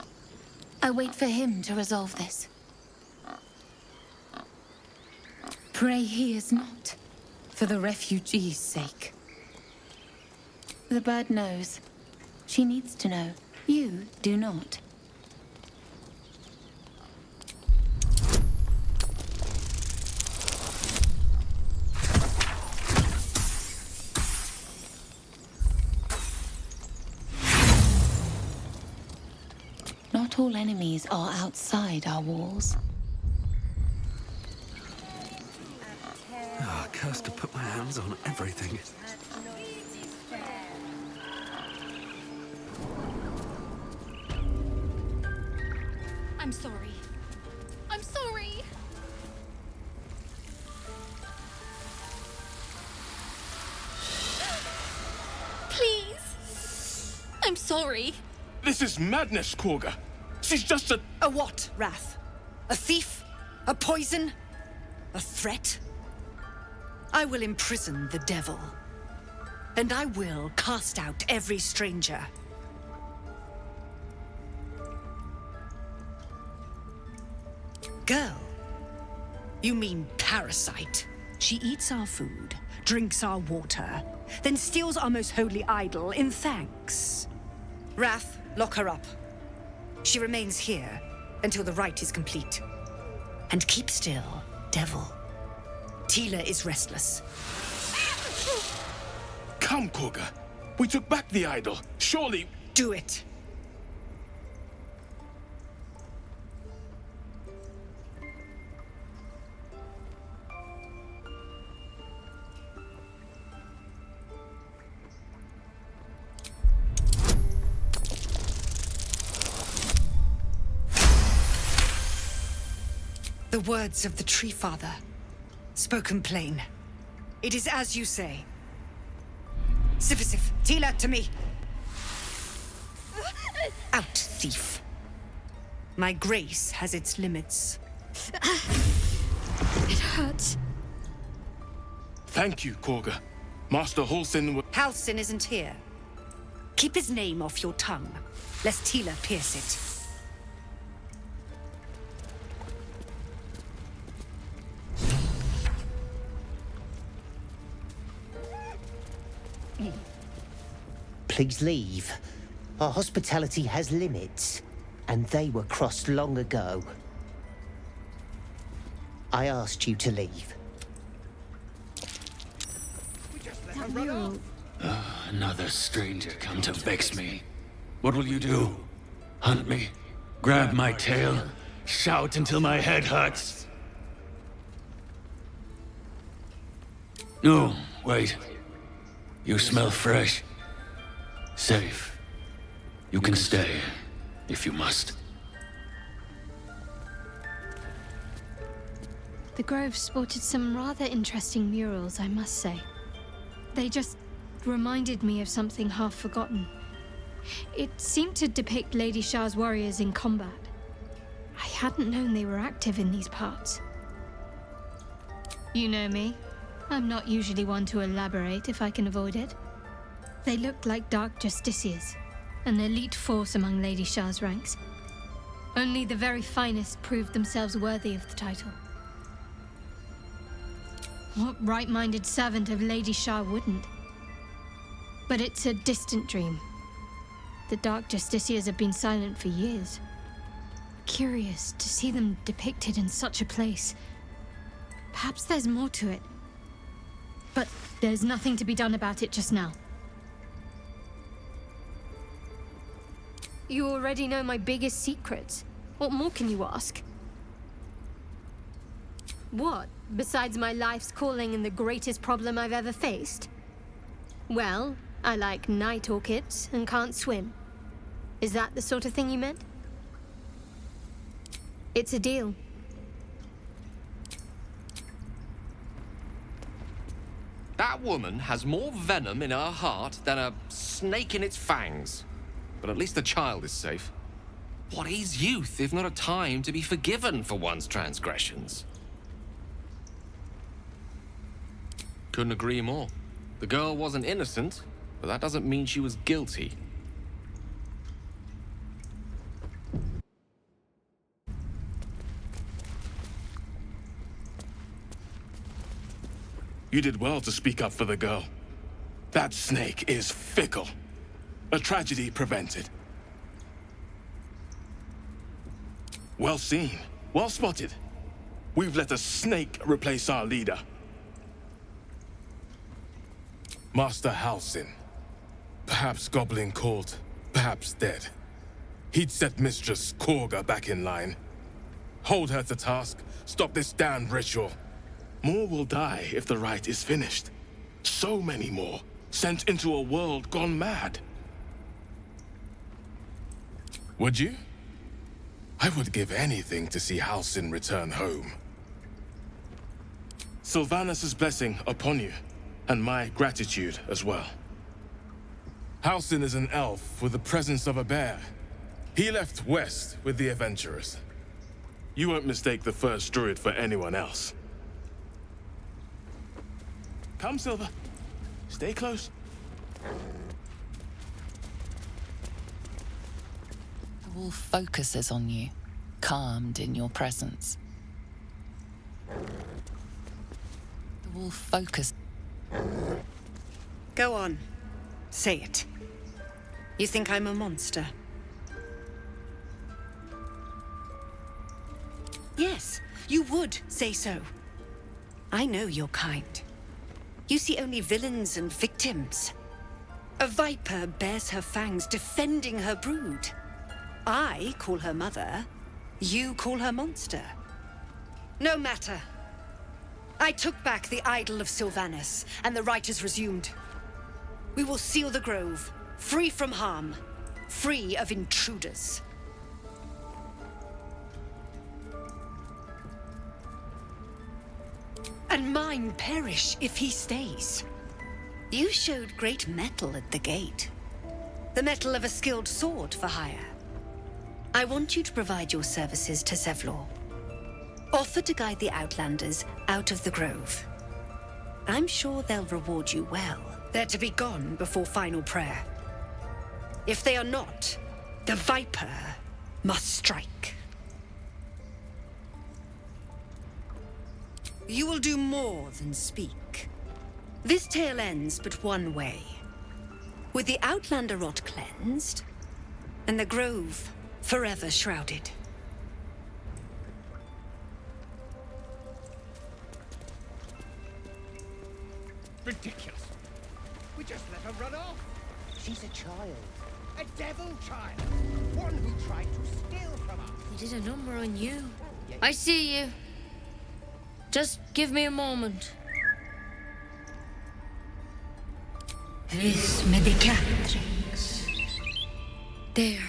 I wait for him to resolve this. Pray he is not, for the refugees' sake. The bird knows. She needs to know. You do not. Not all enemies are outside our walls. Ah, cursed to put my hands on everything. I'm sorry. I'm sorry. Please. I'm sorry. This is madness, Korga. She's just a... A what, Wrath? A thief? A poison? A threat? I will imprison the devil. And I will cast out every stranger. Girl? You mean parasite? She eats our food, drinks our water, then steals our most holy idol in thanks. Wrath, lock her up. She remains here until the rite is complete. And keep still, devil. Tila is restless. Come, Korga. We took back the idol. Surely... Do it. The words of the Tree Father, spoken plain. It is as you say. Sifisif, Tila, to me. Out, thief. My grace has its limits. It hurts. Thank you, Korga. Master Halsin Halsin isn't here. Keep his name off your tongue, lest Tila pierce it. Please leave. Our hospitality has limits, and they were crossed long ago. I asked you to leave. Another stranger come to vex me. What will you do? Hunt me? Grab my tail? Shout until my head hurts? No, wait. You smell fresh. Safe. You can stay, if you must. The Grove sported some rather interesting murals, I must say. They just reminded me of something half forgotten. It seemed to depict Lady Shah's warriors in combat. I hadn't known they were active in these parts. You know me. I'm not usually one to elaborate if I can avoid it. They looked like Dark Justiciars, an elite force among Lady Shah's ranks. Only the very finest proved themselves worthy of the title. What right-minded servant of Lady Shah wouldn't? But it's a distant dream. The Dark Justiciars have been silent for years. Curious to see them depicted in such a place. Perhaps there's more to it. But there's nothing to be done about it just now. You already know my biggest secrets. What more can you ask? What, besides my life's calling and the greatest problem I've ever faced? Well, I like night orchids and can't swim. Is that the sort of thing you meant? It's a deal. That woman has more venom in her heart than a snake in its fangs. But at least the child is safe. What is youth if not a time to be forgiven for one's transgressions? Couldn't agree more. The girl wasn't innocent, but that doesn't mean she was guilty. You did well to speak up for the girl. That snake is fickle. A tragedy prevented. Well seen. Well spotted. We've let a snake replace our leader. Master Halsin. Perhaps goblin caught, perhaps dead. He'd set Mistress Korga back in line. Hold her to task, stop this damned ritual. More will die if the rite is finished. So many more, sent into a world gone mad. Would you? I would give anything to see Halsin return home. Sylvanus' blessing upon you, and my gratitude as well. Halsin is an elf with the presence of a bear. He left west with the adventurers. You won't mistake the first druid for anyone else. Come, Silver. Stay close. The wolf focuses on you, calmed in your presence. The wolf focuses. Go on. Say it. You think I'm a monster? Yes, you would say so. I know your kind. You see only villains and victims. A viper bears her fangs defending her brood. I call her mother. You call her monster. No matter. I took back the idol of Sylvanus, and the rite is resumed. We will seal the grove, free from harm, free of intruders. And mine perish if he stays. You showed great mettle at the gate. The mettle of a skilled sword for hire. I want you to provide your services to Zevlor. Offer to guide the Outlanders out of the grove. I'm sure they'll reward you well. They're to be gone before final prayer. If they are not, the Viper must strike. You will do more than speak. This tale ends but one way. With the Outlander rot cleansed, and the Grove forever shrouded. Ridiculous. We just let her run off. She's a child. A devil child. One who tried to steal from us. He did a number on you. I see you. Just give me a moment. Vis medicatrix. There.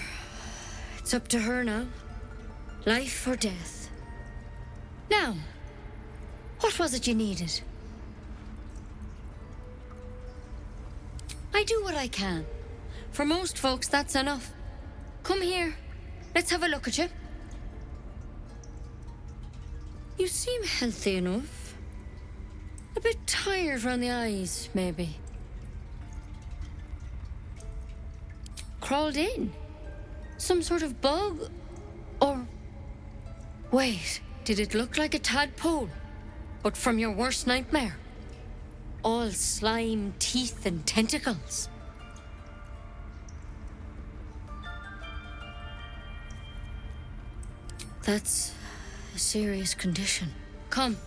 It's up to her now. Life or death. Now, what was it you needed? I do what I can. For most folks, that's enough. Come here. Let's have a look at you. You seem healthy enough. A bit tired around the eyes, maybe. Crawled in? Some sort of bug? Or... Wait, did it look like a tadpole? But from your worst nightmare? All slime, teeth, and tentacles. That's a serious condition. Come,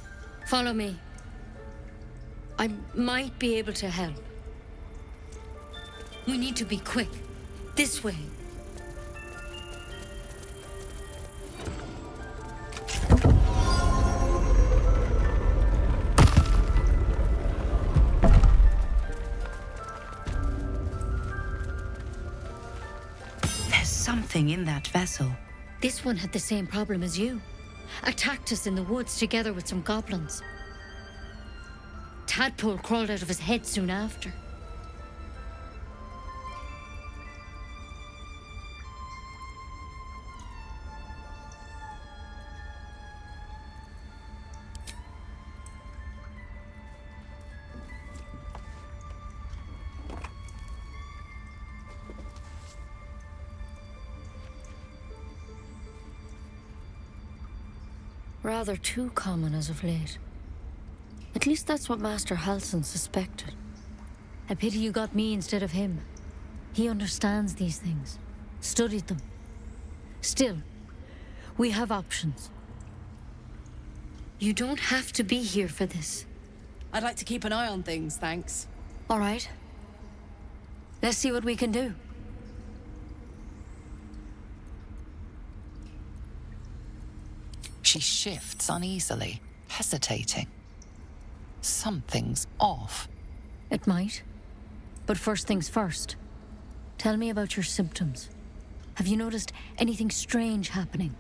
follow me. I might be able to help. We need to be quick. This way. There's something in that vessel. This one had the same problem as you. Attacked us in the woods together with some goblins. Tadpole crawled out of his head soon after. Rather too common as of late. At least that's what Master Halsin suspected. A pity you got me instead of him. He understands these things. Studied them. Still, we have options. You don't have to be here for this. I'd like to keep an eye on things, thanks. All right. Let's see what we can do. She shifts uneasily, hesitating. Something's off. It might. But first things first. Tell me about your symptoms. Have you noticed anything strange happening?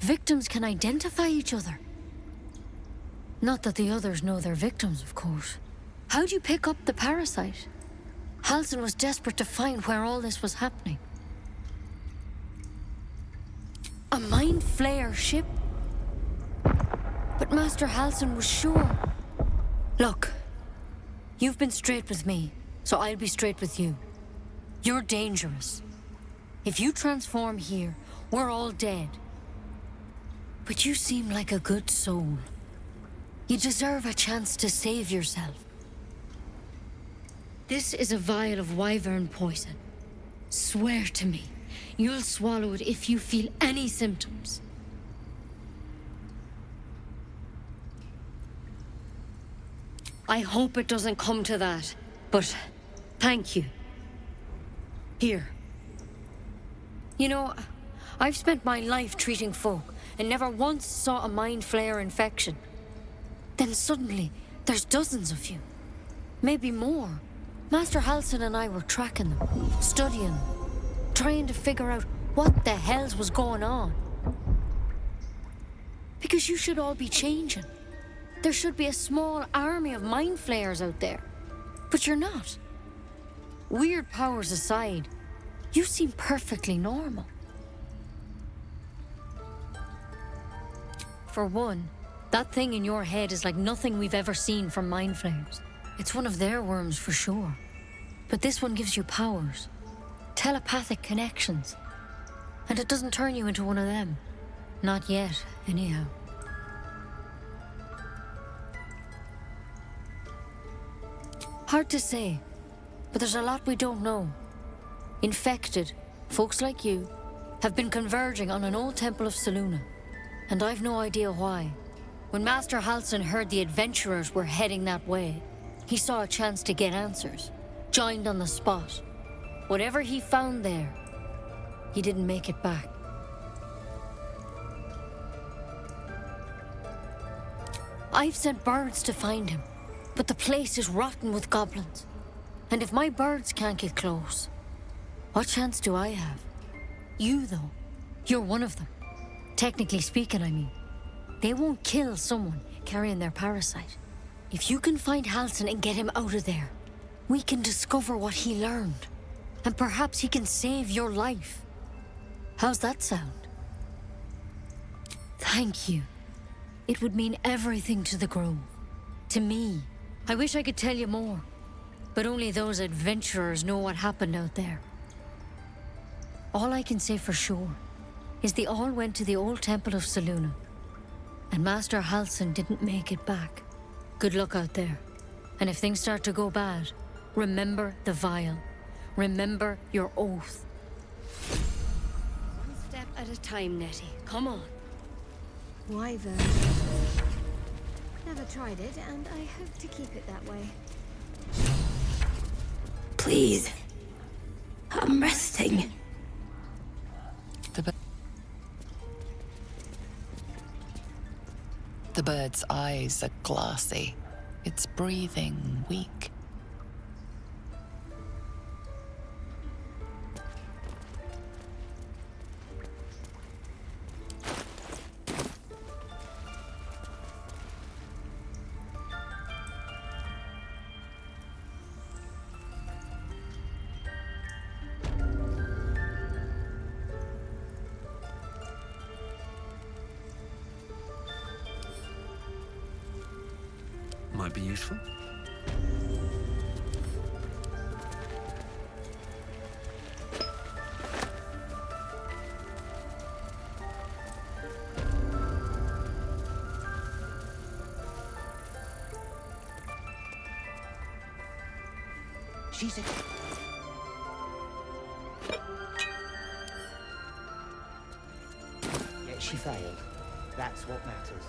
Victims can identify each other. Not that the others know they're victims, of course. How'd you pick up the parasite? Halsin was desperate to find where all this was happening. A mind flayer ship? But Master Halsin was sure. Look, you've been straight with me, so I'll be straight with you. You're dangerous. If you transform here, we're all dead. But you seem like a good soul. You deserve a chance to save yourself. This is a vial of wyvern poison. Swear to me, you'll swallow it if you feel any symptoms. I hope it doesn't come to that, but thank you. Here. You know, I've spent my life treating folk and never once saw a mind flayer infection. Then suddenly, there's dozens of you. Maybe more. Master Halsin and I were tracking them, studying them, trying to figure out what the hells was going on. Because you should all be changing. There should be a small army of mind flayers out there. But you're not. Weird powers aside, You seem perfectly normal. For one, that thing in your head is like nothing we've ever seen from mind flayers. It's one of their worms for sure. But this one gives you powers. Telepathic connections. And it doesn't turn you into one of them. Not yet, anyhow. Hard to say, but there's a lot we don't know. Infected, folks like you, have been converging on an old temple of Selûne, and I've no idea why. When Master Halsin heard the adventurers were heading that way, he saw a chance to get answers, joined on the spot. Whatever he found there, he didn't make it back. I've sent birds to find him, but the place is rotten with goblins. And if my birds can't get close, what chance do I have? You, though, you're one of them. Technically speaking, I mean. They won't kill someone carrying their parasite. If you can find Halsin and get him out of there, we can discover what he learned. And perhaps he can save your life. How's that sound? Thank you. It would mean everything to the Grove. To me. I wish I could tell you more. But only those adventurers know what happened out there. All I can say for sure is they all went to the old temple of Selûne. And Master Halsin didn't make it back. Good luck out there. And if things start to go bad, remember the vial. Remember your oath. One step at a time, Nettie. Come on. Wyvern. Never tried it, and I hope to keep it that way. Please. I'm resting. The bird's eyes are glassy, its breathing weak. Might be useful. She's a... Yet she failed. That's what matters.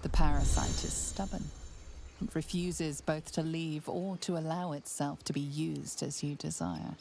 The parasite is stubborn. It refuses both to leave or to allow itself to be used as you desire.